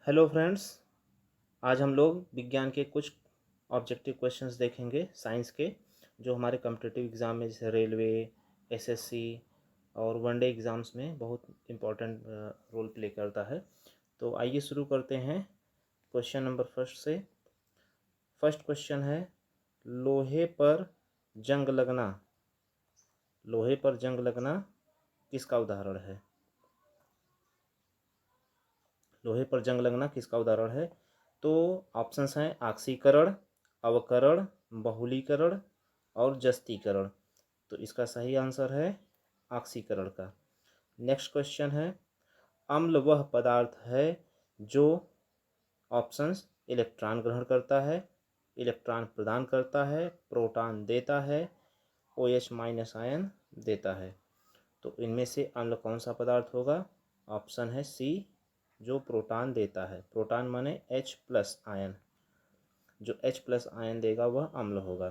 Hello friends. आज हम लोग विज्ञान के कुछ ऑब्जेक्टिव क्वेश्चंस देखेंगे साइंस के, जो हमारे कॉम्पिटिटिव एग्ज़ाम में जैसे रेलवे, एसएससी और वनडे एग्ज़ाम्स में बहुत इम्पोर्टेंट रोल प्ले करता है। तो आइए शुरू करते हैं क्वेश्चन नंबर फर्स्ट से। फर्स्ट क्वेश्चन है, लोहे पर जंग लगना। लोहे पर जंग लगना किसका उदाहरण है? लोहे पर जंग लगना किसका उदाहरण है? तो ऑप्शंस हैं ऑक्सीकरण, अवकरण, बहुलीकरण और जस्तीकरण। तो इसका सही आंसर है ऑक्सीकरण का। नेक्स्ट क्वेश्चन है, अम्ल वह पदार्थ है जो ऑप्शंस इलेक्ट्रॉन ग्रहण करता है, इलेक्ट्रॉन प्रदान करता है, प्रोटॉन देता है, OH माइनस आयन देता है। तो इनमें से अम्ल कौन सा पदार्थ होगा? ऑप्शन है सी, जो प्रोटॉन देता है। प्रोटॉन माने H प्लस आयन, जो H प्लस आयन देगा वह अम्ल होगा।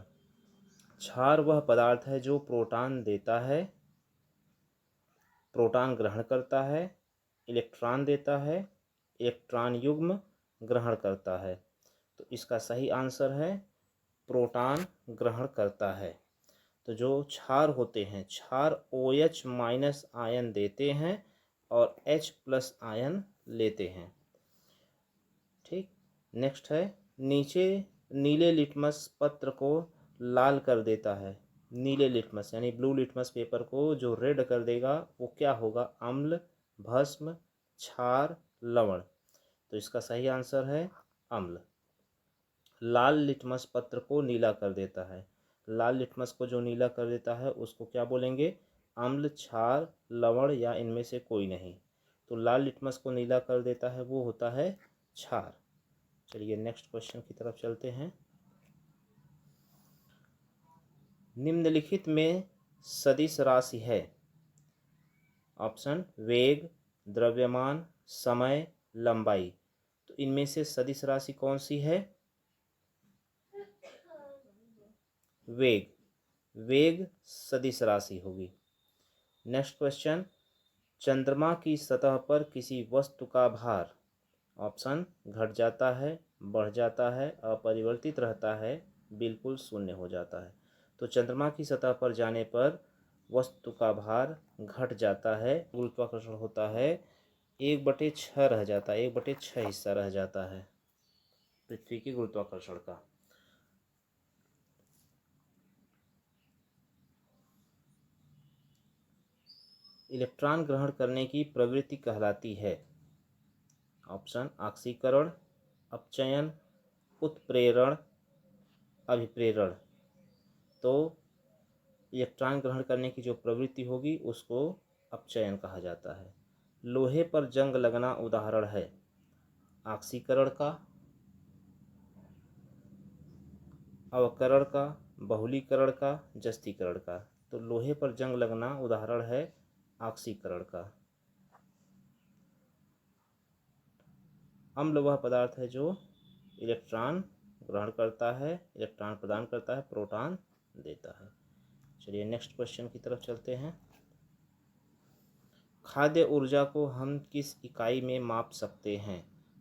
क्षार वह पदार्थ है जो प्रोटॉन देता है, प्रोटॉन ग्रहण करता है, इलेक्ट्रॉन देता है, इलेक्ट्रॉन युग्म ग्रहण करता है। तो इसका सही आंसर है प्रोटॉन ग्रहण करता है। तो जो क्षार होते हैं, क्षार OH माइनस आयन देते हैं और H प्लस आयन लेते हैं। ठीक। नेक्स्ट है, नीचे नीले लिटमस पत्र को लाल कर देता है। नीले लिटमस यानी ब्लू लिटमस पेपर को जो रेड कर देगा वो क्या होगा? अम्ल, भस्म, क्षार, लवण। तो इसका सही आंसर है अम्ल। लाल लिटमस पत्र को नीला कर देता है। लाल लिटमस को जो नीला कर देता है उसको क्या बोलेंगे? अम्ल, क्षार, लवण या इनमें से कोई नहीं। तो लाल लिटमस को नीला कर देता है वो होता है क्षार। चलिए नेक्स्ट क्वेश्चन की तरफ चलते हैं। निम्नलिखित में सदिश राशि है। ऑप्शन वेग, द्रव्यमान, समय, लंबाई। तो इनमें से सदिश राशि कौन सी है? वेग। वेग सदिश राशि होगी। नेक्स्ट क्वेश्चन, चंद्रमा की सतह पर किसी वस्तु का भार। ऑप्शन घट जाता है, बढ़ जाता है, अपरिवर्तित रहता है, बिल्कुल शून्य हो जाता है। तो चंद्रमा की सतह पर जाने पर वस्तु का भार घट जाता है, गुरुत्वाकर्षण होता है 1/6 रह जाता है, 1/6 हिस्सा रह जाता है पृथ्वी के गुरुत्वाकर्षण का। इलेक्ट्रॉन ग्रहण करने की प्रवृत्ति कहलाती है। ऑप्शन ऑक्सीकरण, अपचयन, उत्प्रेरण, अभिप्रेरण। तो इलेक्ट्रॉन ग्रहण करने की जो प्रवृत्ति होगी उसको अपचयन कहा जाता है। लोहे पर जंग लगना उदाहरण है ऑक्सीकरण का, अवकरण का, बहुलीकरण का, जस्तीकरण का। तो लोहे पर जंग लगना उदाहरण है ऑक्सीकरण का। अम्ल वह पदार्थ है जो इलेक्ट्रॉन ग्रहण करता है, इलेक्ट्रॉन प्रदान करता है, प्रोटॉन देता है। चलिए नेक्स्ट क्वेश्चन की तरफ चलते हैं। खाद्य ऊर्जा को हम किस इकाई में माप सकते हैं?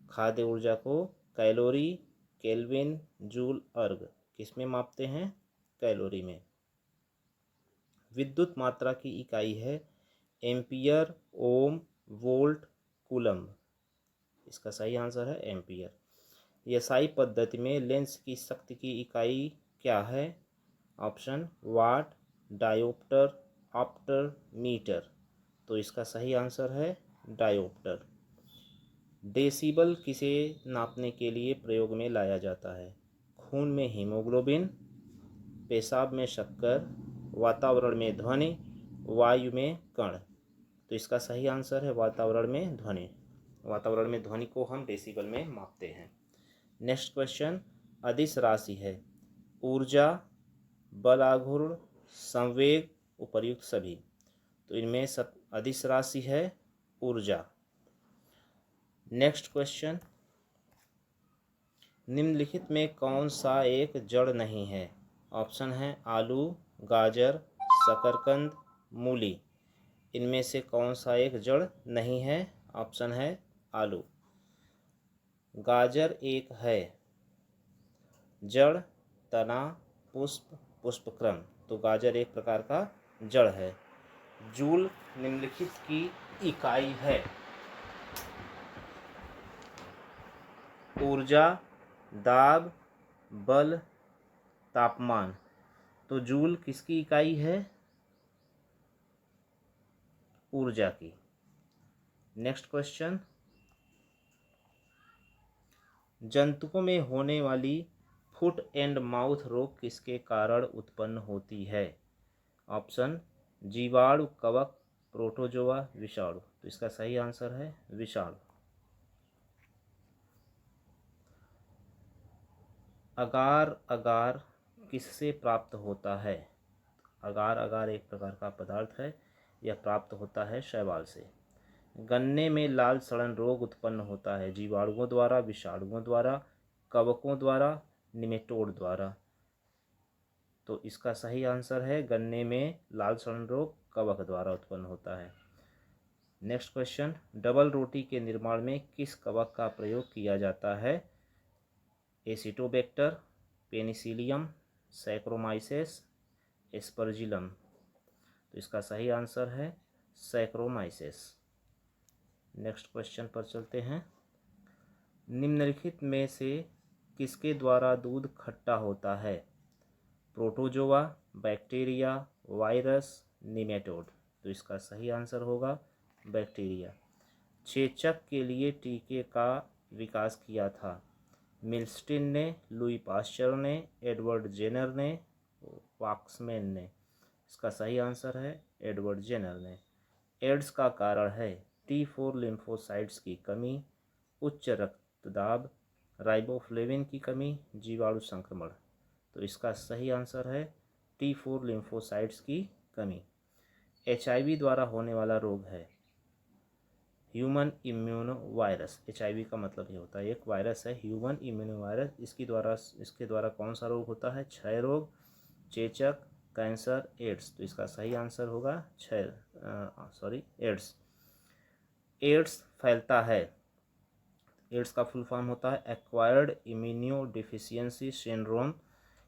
खाद्य ऊर्जा को कैलोरी, केल्विन, जूल, अर्ग किस में मापते हैं? कैलोरी में। विद्युत मात्रा की इकाई है एम्पियर, ओम, वोल्ट, कूलम। इसका सही आंसर है एम्पियर। एसआई पद्धति में लेंस की शक्ति की इकाई क्या है? ऑप्शन वाट, डायोप्टर, ऑप्टर, मीटर। तो इसका सही आंसर है डायोप्टर। डेसिबल किसे नापने के लिए प्रयोग में लाया जाता है? खून में हीमोग्लोबिन, पेशाब में शक्कर, वातावरण में ध्वनि, वायु में कण। तो इसका सही आंसर है वातावरण में ध्वनि। वातावरण में ध्वनि को हम डेसिबल में मापते हैं। नेक्स्ट क्वेश्चन, अदिश राशि है ऊर्जा, बल आघूर्ण, संवेग, उपर्युक्त सभी। तो इनमें सब अदिश राशि है ऊर्जा। नेक्स्ट क्वेश्चन, निम्नलिखित में कौन सा एक जड़ नहीं है? ऑप्शन है आलू, गाजर, शकरकंद, मूली। इनमें से कौन सा एक जड़ नहीं है? ऑप्शन है आलू। गाजर एक है, जड़, तना, पुष्प, पुष्पक्रम। तो गाजर एक प्रकार का जड़ है। जूल निम्नलिखित की इकाई है। ऊर्जा, दाब, बल, तापमान। तो जूल किसकी इकाई है? ऊर्जा की। नेक्स्ट क्वेश्चन, जंतुओं में होने वाली फुट एंड माउथ रोग किसके कारण उत्पन्न होती है? ऑप्शन, जीवाणु, कवक, प्रोटोजोआ, विषाणु। तो इसका सही आंसर है विषाणु। अगार अगार किससे प्राप्त होता है? अगार अगार एक प्रकार का पदार्थ है, यह प्राप्त होता है शैवाल से। गन्ने में लाल सड़न रोग उत्पन्न होता है, जीवाणुओं द्वारा, विषाणुओं द्वारा, कवकों द्वारा, निमेटोड द्वारा। तो इसका सही आंसर है गन्ने में लाल सड़न रोग कवक द्वारा उत्पन्न होता है। नेक्स्ट क्वेश्चन, डबल रोटी के निर्माण में किस कवक का प्रयोग किया जाता है? Acetobacter, penicillium, saccharomyces, aspergillus. तो इसका सही आंसर है सैक्रोमाइसेस। नेक्स्ट क्वेश्चन पर चलते हैं। निम्नलिखित में से किसके द्वारा दूध खट्टा होता है? Protozoa, bacteria, virus, nematode. तो इसका सही आंसर होगा बैक्टीरिया। चेचक के लिए टीके का विकास किया था? मिल्स्टीन ने, लुई पास्चर ने, एडवर्ड जेनर ने, वाक्समैन ने। इसका सही आंसर है एडवर्ड जेनर ने। एड्स का कारण है T4 लिम्फोसाइट्स की कमी, उच्च रक्तदाब, राइबोफ्लेविन की कमी, जीवाणु संक्रमण। तो इसका सही आंसर है T4 लिम्फोसाइट्स की कमी। HIV द्वारा होने वाला रोग है ह्यूमन इम्यूनो वायरस। HIV का मतलब ये होता है एक वायरस है ह्यूमन इम्यूनो वायरस। इसके द्वारा कौन सा रोग होता है? क्षय रोग, चेचक, कैंसर, एड्स। तो इसका सही आंसर होगा एड्स। एड्स फैलता है, एड्स का फुल फॉर्म होता है एक्वायर्ड इम्यूनो डिफिशियंसी सिंड्रोम।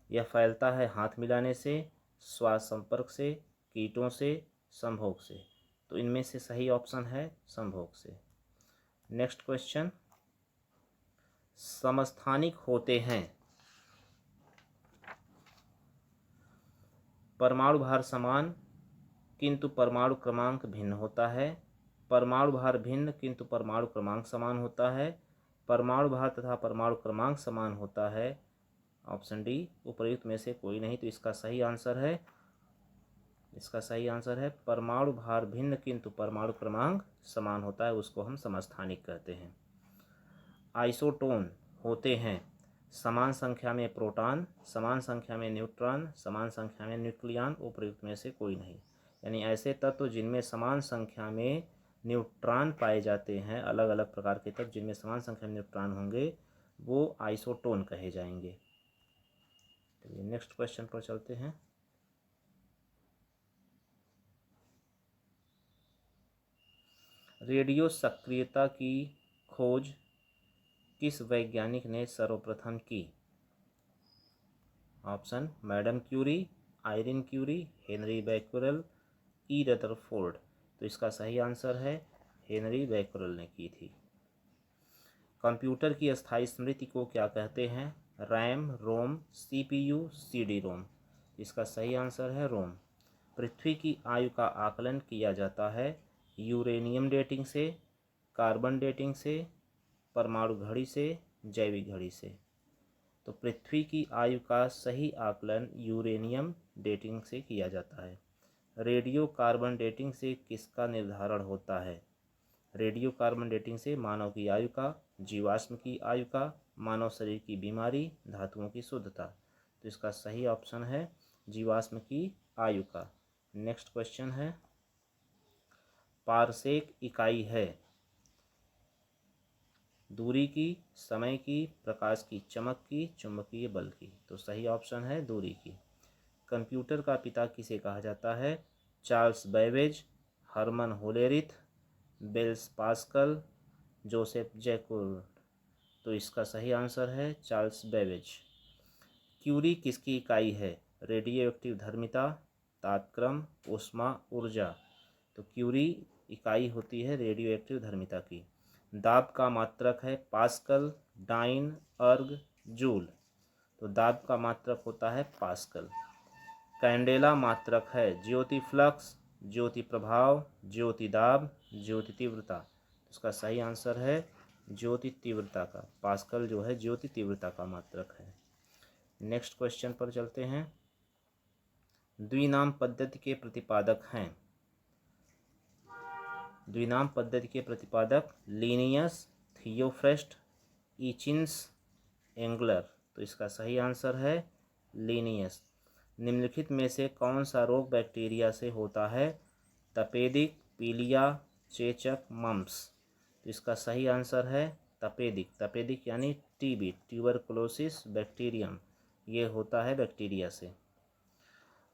यह फैलता है हाथ मिलाने से, श्वास संपर्क से, कीटों से, संभोग से। तो इनमें से सही ऑप्शन है संभोग से। नेक्स्ट क्वेश्चन, समस्थानिक होते हैं। परमाणु भार समान किंतु परमाणु क्रमांक भिन्न होता है। परमाणु भार भिन्न किंतु परमाणु क्रमांक समान होता है। परमाणु भार तथा परमाणु क्रमांक समान होता है। ऑप्शन डी, उपर्युक्त में से कोई नहीं। तो इसका सही आंसर है परमाणु भार भिन्न किंतु परमाणु क्रमांक समान होता है, उसको हम समस्थानिक कहते हैं। आइसोटोन होते हैं समान संख्या में प्रोटॉन, समान संख्या में न्यूट्रॉन, समान संख्या में न्यूक्लियॉन। उपर्युक्त में से कोई नहीं। यानी ऐसे तत्व जिनमें समान संख्या में न्यूट्रॉन पाए जाते हैं, अलग अलग प्रकार के तत्व जिनमें समान संख्या में न्यूट्रॉन होंगे, वो आइसोटोन कहे जाएंगे। चलिए नेक्स्ट क्वेश्चन पर चलते हैं। रेडियो सक्रियता की खोज किस वैज्ञानिक ने सर्वप्रथम की? Option, madam Curie, Irene Curie, Henri Becquerel, E Rutherford. तो इसका सही आंसर है हेनरी बैक्यूरेल ने की थी। कंप्यूटर की अस्थायी स्मृति को क्या कहते हैं? रैम, रोम, CPU, CD रोम। इसका सही आंसर है रोम। पृथ्वी की आयु का आकलन किया जाता है यूरेनियम डेटिंग से, कार्बन डेटिंग से, परमाणु घड़ी से, जैविक घड़ी से। तो पृथ्वी की आयु का सही आकलन यूरेनियम डेटिंग से किया जाता है। रेडियो कार्बन डेटिंग से किसका निर्धारण होता है? रेडियो कार्बन डेटिंग से मानव की आयु का, जीवाश्म की आयु का, मानव शरीर की बीमारी, धातुओं की शुद्धता। तो इसका सही ऑप्शन है जीवाश्म की आयु का। नेक्स्ट क्वेश्चन है, पारसेक इकाई है दूरी की, समय की, प्रकाश की चमक की, चुंबकीय बल की। तो सही ऑप्शन है दूरी की। कंप्यूटर का पिता किसे कहा जाता है? Charles Babbage, Herman Hollerith, Blaise Pascal, Joseph Jacquard. तो इसका सही आंसर है चार्ल्स बेबेज। क्यूरी किसकी इकाई है? रेडियो एक्टिव धर्मिता, तापक्रम, ऊष्मा, ऊर्जा। तो क्यूरी इकाई होती है रेडियो एक्टिव धर्मिता की। दाब का मात्रक है पास्कल, डाइन, अर्ग, जूल। तो दाब का मात्रक होता है पास्कल। कैंडेला मात्रक है ज्योति फ्लक्स, ज्योति प्रभाव, ज्योति दाब, ज्योति तीव्रता। इसका सही आंसर है ज्योति तीव्रता का। पास्कल जो है ज्योति तीव्रता का मात्रक है। नेक्स्ट क्वेश्चन पर चलते हैं। द्विनाम पद्धति के प्रतिपादक हैं। द्विनाम पद्धति के प्रतिपादक लिनियस, थियोफ्रेस्ट, इचिन्स, एंगलर। तो इसका सही आंसर है लिनियस। निम्नलिखित में से कौन सा रोग बैक्टीरिया से होता है? तपेदिक, पीलिया, चेचक, मम्प्स। तो इसका सही आंसर है तपेदिक। तपेदिक यानी टीबी, ट्यूबरकुलोसिस बैक्टीरियम, ये होता है बैक्टीरिया से।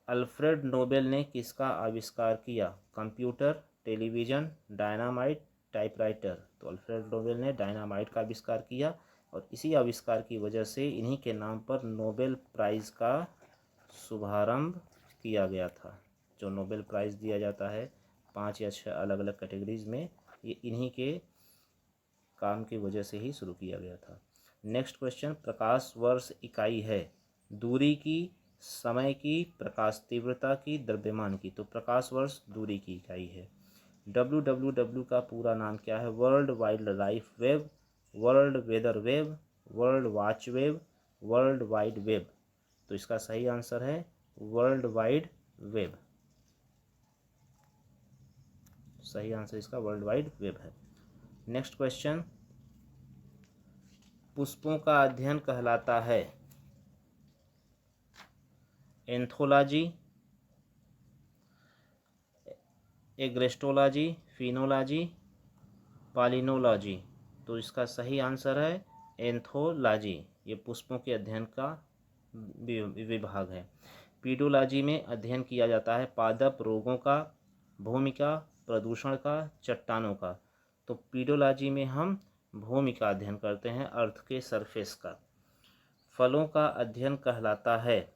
अल्फ्रेड नोबेल ने किसका आविष्कार किया? Computer, television, dynamite, typewriter. तो अल्फ्रेड नोबेल ने डायनामाइट का आविष्कार किया और इसी आविष्कार की वजह से इन्हीं के नाम पर नोबेल प्राइज़ का शुभारंभ किया गया था। जो नोबेल प्राइज़ दिया जाता है 5 या 6 अलग अलग कैटेगरीज में, ये इन्हीं के काम की वजह से ही शुरू किया गया था। नेक्स्ट क्वेश्चन, प्रकाश वर्ष इकाई है दूरी की, समय की, प्रकाश तीव्रता की, द्रव्यमान की। तो प्रकाश वर्ष दूरी की इकाई है। WWW का पूरा नाम क्या है? World wild life web, world weather web, world watch web, world wide web. तो इसका सही आंसर है वर्ल्ड वाइड वेब। सही आंसर इसका वर्ल्ड वाइड वेब है। नेक्स्ट क्वेश्चन, पुष्पों का अध्ययन कहलाता है एंथोलॉजी, एग्रेस्टोलॉजी, फिनोलॉजी, पालिनोलॉजी। तो इसका सही आंसर है एंथोलॉजी। ये पुष्पों के अध्ययन का विभाग है। पीडोलॉजी में अध्ययन किया जाता है पादप रोगों का, भूमि का, प्रदूषण का, चट्टानों का। तो पीडोलॉजी में हम भूमि का अध्ययन करते हैं, अर्थ के सरफेस का। फलों का अध्ययन कहलाता है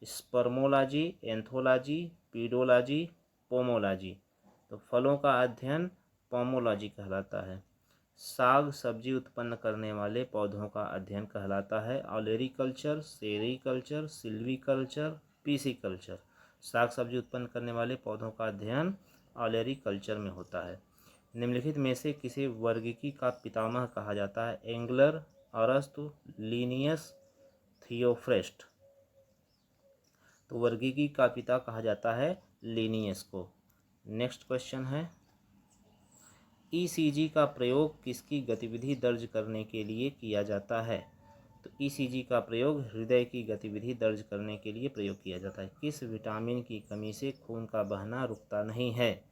स्पर्मोलॉजी, एंथोलॉजी, पीडोलॉजी, पोमोलॉजी। तो फलों का अध्ययन पोमोलॉजी कहलाता है। साग सब्जी उत्पन्न करने वाले पौधों का अध्ययन कहलाता है ऑलेरीकल्चर, सेरीकल्चर, सिल्वीकल्चर, पीसीकल्चर। साग सब्जी उत्पन्न करने वाले पौधों का अध्ययन ऑलेरीकल्चर में होता है। निम्नलिखित में से किसे वर्गीकी का पितामह कहा जाता है? एंगलर, अरस्तु, लिनियस, थियोफ्रेस्ट। तो वर्गीकी का पिता कहा जाता है लिनियस को। नेक्स्ट क्वेश्चन है, ईसीजी का प्रयोग किसकी गतिविधि दर्ज करने के लिए किया जाता है? तो ईसीजी का प्रयोग हृदय की गतिविधि दर्ज करने के लिए प्रयोग किया जाता है। किस विटामिन की कमी से खून का बहना रुकता नहीं है?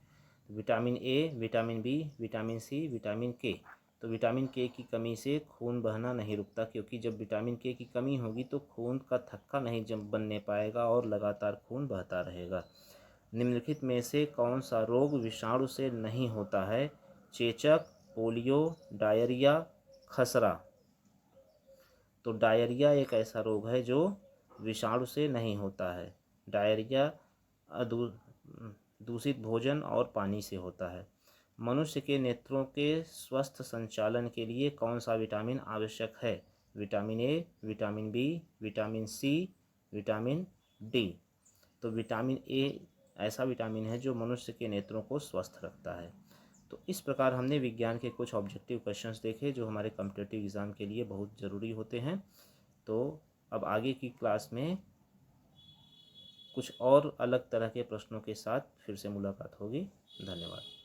Vitamin A, vitamin B, vitamin C, vitamin K. तो विटामिन के की कमी से खून बहना नहीं रुकता, क्योंकि जब विटामिन के की कमी होगी तो खून का थक्का नहीं जम बनने पाएगा और लगातार खून बहता रहेगा। निम्नलिखित में से कौन सा रोग विषाणु से नहीं होता है? चेचक, पोलियो, डायरिया, खसरा। तो डायरिया एक ऐसा रोग है जो विषाणु से नहीं होता है। डायरिया दूषित भोजन और पानी से होता है। मनुष्य के नेत्रों के स्वस्थ संचालन के लिए कौन सा विटामिन आवश्यक है? Vitamin A, vitamin B, vitamin C, vitamin D. तो विटामिन ए ऐसा विटामिन है जो मनुष्य के नेत्रों को स्वस्थ रखता है। तो इस प्रकार हमने विज्ञान के कुछ ऑब्जेक्टिव क्वेश्चंस देखे जो हमारे कॉम्पिटिटिव एग्ज़ाम के लिए बहुत ज़रूरी होते हैं। तो अब आगे की क्लास में कुछ और अलग तरह के प्रश्नों के साथ फिर से मुलाकात होगी। धन्यवाद।